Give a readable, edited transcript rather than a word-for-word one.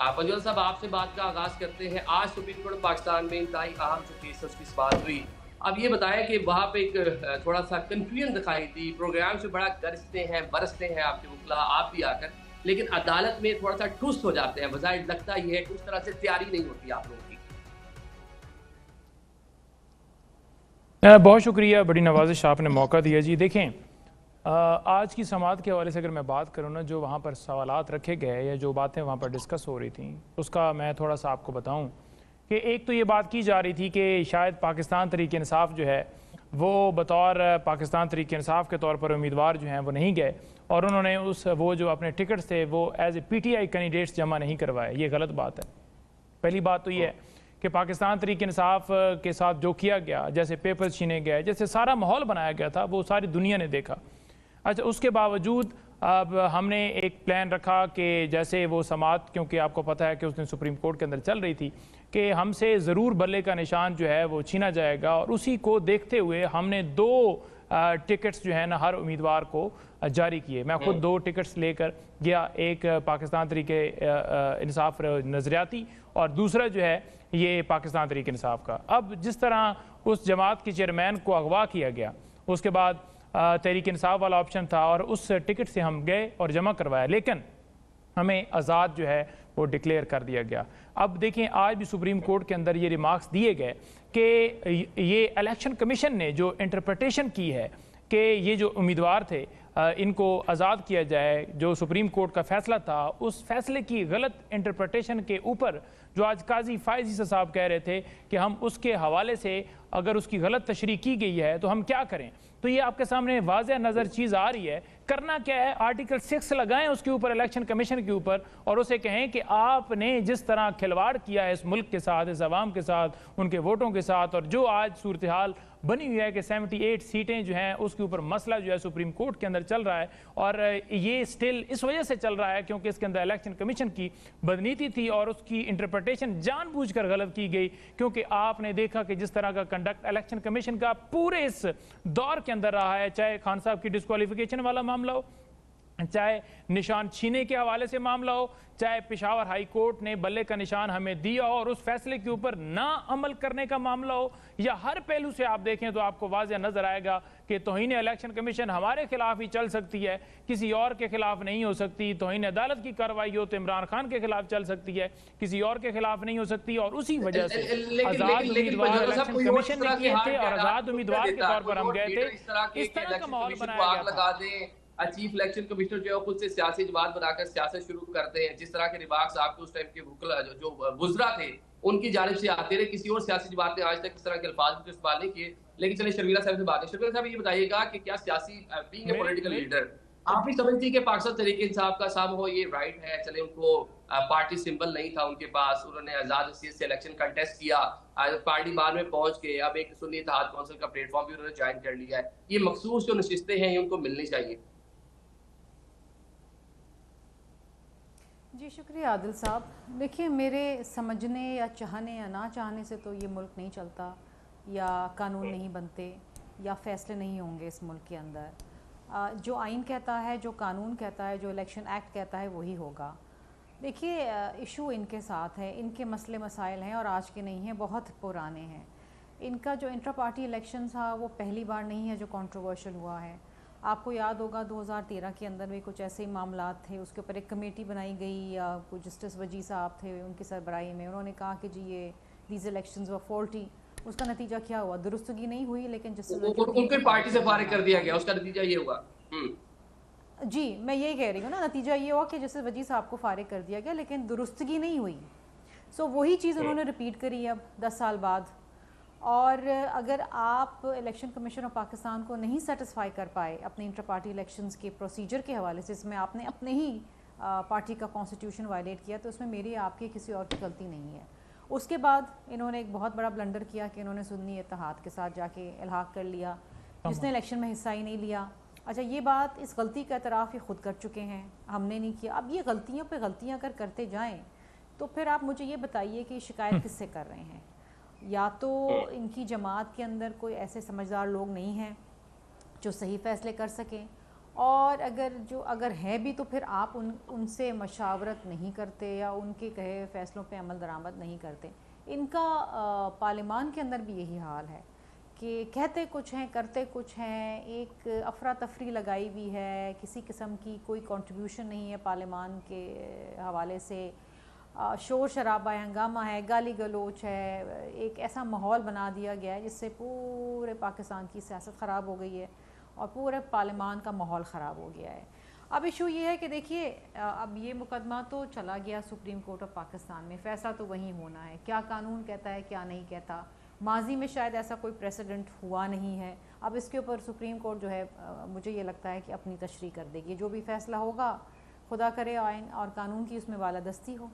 पंजवाल साहब, आपसे बात का आगाज़ करते हैं। आज सुप्रीम कोर्ट पाकिस्तान में इंतहाई अहम जो केस है उसकी बात हुई। अब ये बताएँ कि वहाँ पे एक थोड़ा-सा कन्फ्यूजन दिखाई दी, प्रोग्राम से बड़ा गरजते हैं, बरसते हैं आपके वकील, आप भी आकर, लेकिन अदालत में थोड़ा-सा ठुस हो जाते हैं। बज़ाहिर लगता ये है कि उस तरह से तैयारी नहीं होती आप लोगों की। बहुत शुक्रिया, बड़ी नवाजिश आपने मौका दिया जी। देखें, आज की समात के हवाले से अगर मैं बात करूँ ना, जो वहाँ पर सवालात रखे गए या जो बातें वहाँ पर डिस्कस हो रही थी, उसका मैं थोड़ा सा आपको बताऊँ कि एक तो ये बात की जा रही थी कि शायद पाकिस्तान तहरीक इंसाफ जो है वो बतौर पाकिस्तान तहरीक इंसाफ के तौर पर उम्मीदवार जो हैं वो नहीं गए, और उन्होंने वो जो अपने टिकट्स थे वो एज ए PTI कैंडिडेट्स जमा नहीं करवाए। ये गलत बात है। पहली बात तो ये है कि पाकिस्तान तहरीक इंसाफ के साथ जो किया गया, जैसे पेपर्स छीने गए, जैसे सारा माहौल बनाया गया था, वो सारी दुनिया ने देखा। अच्छा, उसके बावजूद अब हमने एक प्लान रखा कि जैसे वो समात, क्योंकि आपको पता है कि उस दिन सुप्रीम कोर्ट के अंदर चल रही थी कि हमसे ज़रूर बल्ले का निशान जो है वो छीना जाएगा, और उसी को देखते हुए हमने 2 टिकट्स जो है ना हर उम्मीदवार को जारी किए। मैं खुद 2 टिकट्स लेकर गया, एक पाकिस्तान तहरीक इंसाफ नज़रियाती और दूसरा जो है ये पाकिस्तान तहरीक इंसाफ का। अब जिस तरह उस जमात के चेयरमैन को अगवा किया गया, उसके बाद तहरीक इंसाफ वाला ऑप्शन था और उस टिकट से हम गए और जमा करवाया, लेकिन हमें आज़ाद जो है वो डिक्लेयर कर दिया गया। अब देखें, आज भी सुप्रीम कोर्ट के अंदर ये रिमार्क्स दिए गए कि ये इलेक्शन कमीशन ने जो इंटरप्रिटेशन की है कि ये जो उम्मीदवार थे इनको आज़ाद किया जाए, जो सुप्रीम कोर्ट का फैसला था, उस फैसले की गलत इंटरप्रिटेशन के ऊपर जो आज काजी फायज़ ईसा साहब कह रहे थे कि हम उसके हवाले से अगर उसकी गलत तशरीह की गई है तो हम क्या करें, तो ये आपके सामने वाज़ह नज़र चीज़ आ रही है। करना क्या है, आर्टिकल 6 लगाएं उसके ऊपर, इलेक्शन कमीशन के ऊपर, और उसे कहें कि आपने जिस तरह खिलवाड़ किया है इस मुल्क के साथ, इस अवाम के साथ, उनके वोटों के साथ, और जो आज सूरत हाल बनी हुई है कि 78 सीटें जो हैं उसके ऊपर मसला जो है सुप्रीम कोर्ट के अंदर चल रहा है, और ये स्टिल इस वजह से चल रहा है क्योंकि इसके अंदर इलेक्शन कमीशन की बदनीति थी और उसकी इंटरप्रिटेशन जानबूझकर गलत की गई। क्योंकि आपने देखा कि जिस तरह का कंडक्ट इलेक्शन कमीशन का पूरे इस दौर के अंदर रहा है, चाहे खान साहब की डिस्क्वालिफिकेशन वाला मामला हो, चाहे निशान छीने के हवाले से मामला हो, चाहे पेशावर हाई कोर्ट ने बल्ले का निशान हमें दिया हो और उस फैसले के ऊपर ना अमल करने का मामला हो, या हर पहलू से आप देखें तो आपको वाज़ह नजर आएगा कि तौहीन इलेक्शन कमीशन हमारे खिलाफ ही चल सकती है, किसी और के खिलाफ नहीं हो सकती। तौहीन अदालत की कार्रवाई हो तो इमरान खान के खिलाफ चल सकती है, किसी और के खिलाफ नहीं हो सकती। और उसी वजह से आज़ाद उम्मीदवार इलेक्शन कमीशन ने किए थे और आज़ाद उम्मीदवार के तौर पर हम गए थे। इस तरह का माहौल बनाया गया था। चीफ इलेक्शन कमिश्नर जो है खुद से सियासी जमात बनाकर सियासत शुरू करते हैं। जिस तरह के रिमार्क्स आपको उस टाइम के वकील जो बुजरा थे उनकी जानिब से आते रहे, किसी और सियासी जमात ने आज तक इस तरह के अल्फाज भी इस्तेमाल नहीं किए। लेकिन चलिए शर्मिला साहब से बात है। शर्मिला साहब, ये बताइएगा कि क्या सियासी बीइंग ए पॉलिटिकल लीडर आप भी समझती है कि पाकिस्तान तहरीक इंसाफ का साम हो ये राइट है? चले उनको पार्टी सिंबल नहीं था उनके पास, उन्होंने आजाद हैसियत से इलेक्शन कंटेस्ट किया, पार्टी बाद में पहुंच के अब एक सुन्नी इत्तेहाद कौंसिल का प्लेटफॉर्म भी उन्होंने ज्वाइन कर लिया है। ये मखसूस जो नशिस्तें हैं ये उनको मिलनी चाहिए। जी शुक्रिया आदिल साहब। देखिए, मेरे समझने या चाहने या ना चाहने से तो ये मुल्क नहीं चलता, या कानून नहीं बनते, या फैसले नहीं होंगे इस मुल्क के अंदर। जो आइन कहता है, जो कानून कहता है, जो इलेक्शन एक्ट कहता है वही होगा। देखिए, इशू इनके साथ है, इनके मसले मसाइल हैं और आज के नहीं हैं, बहुत पुराने हैं। इनका जो इंट्रा पार्टी इलेक्शन था वो पहली बार नहीं है जो कंट्रोवर्शियल हुआ है। आपको याद होगा 2013 के अंदर भी कुछ ऐसे ही मामला थे, उसके ऊपर एक कमेटी बनाई गई, या कुछ जस्टिस वजी साहब थे उनकी सरबराही में, उन्होंने कहा कि जी ये दीज इलेक्शंस वर फॉल्टी। उसका नतीजा क्या हुआ? दुरुस्तगी नहीं हुई, लेकिन उनके पार्टी से फारिग कर दिया गया, उसका नतीजा ये हुआ। जी मैं यही कह रही हूँ ना, नतीजा ये हुआ कि जस्टिस वजी साहब को फारिग कर दिया गया, लेकिन दुरुस्तगी नहीं हुई। सो वही चीज़ उन्होंने रिपीट करी अब 10 साल बाद। और अगर आप इलेक्शन कमीशन ऑफ पाकिस्तान को नहीं सेटिस्फाई कर पाए अपने इंटर पार्टी इलेक्शंस के प्रोसीजर के हवाले से, इसमें आपने अपने ही पार्टी का कॉन्स्टिट्यूशन वायलेट किया, तो उसमें मेरी आपकी किसी और की गलती नहीं है। उसके बाद इन्होंने एक बहुत बड़ा ब्लंडर किया कि इन्होंने सुन्नी इत्तेहाद के साथ जाके इल्हाक कर लिया, जिसने इलेक्शन में हिस्सा ही नहीं लिया। अच्छा, ये बात, इस गलती का एतराफ़ ये खुद कर चुके हैं, हमने नहीं किया। अब ये गलतियों पे गलतियाँ अगर करते जाएँ तो फिर आप मुझे ये बताइए कि शिकायत किससे कर रहे हैं? या तो इनकी जमात के अंदर कोई ऐसे समझदार लोग नहीं हैं जो सही फ़ैसले कर सकें, اور اگر ہے بھی تو پھر آپ ان سے مشاورت نہیں کرتے یا ان کے کہے فیصلوں پہ عمل درآمد نہیں کرتے. ان کا پارلیمان کے اندر بھی یہی حال ہے کہ کہتے کچھ ہیں کرتے کچھ ہیں, ایک افراتفری لگائی ہوئی ہے, کسی قسم کی کوئی کنٹریبیوشن نہیں ہے پارلیمان کے حوالے سے, شور شرابہ ہے, ہنگامہ ہے, گالی گلوچ ہے, ایک ایسا ماحول بنا دیا گیا ہے جس سے پورے پاکستان کی سیاست خراب ہو گئی ہے اور پورے پارلیمان کا ماحول خراب ہو گیا ہے. اب ایشو یہ ہے کہ دیکھیے اب یہ مقدمہ تو چلا گیا سپریم کورٹ آف پاکستان میں, فیصلہ تو وہیں ہونا ہے, کیا قانون کہتا ہے کیا نہیں کہتا. ماضی میں شاید ایسا کوئی پریسیڈنٹ ہوا نہیں ہے. اب اس کے اوپر سپریم کورٹ جو ہے مجھے یہ لگتا ہے کہ اپنی تشریح کر دے گی, جو بھی فیصلہ ہوگا خدا کرے آئین اور قانون کی اس میں بالادستی ہو.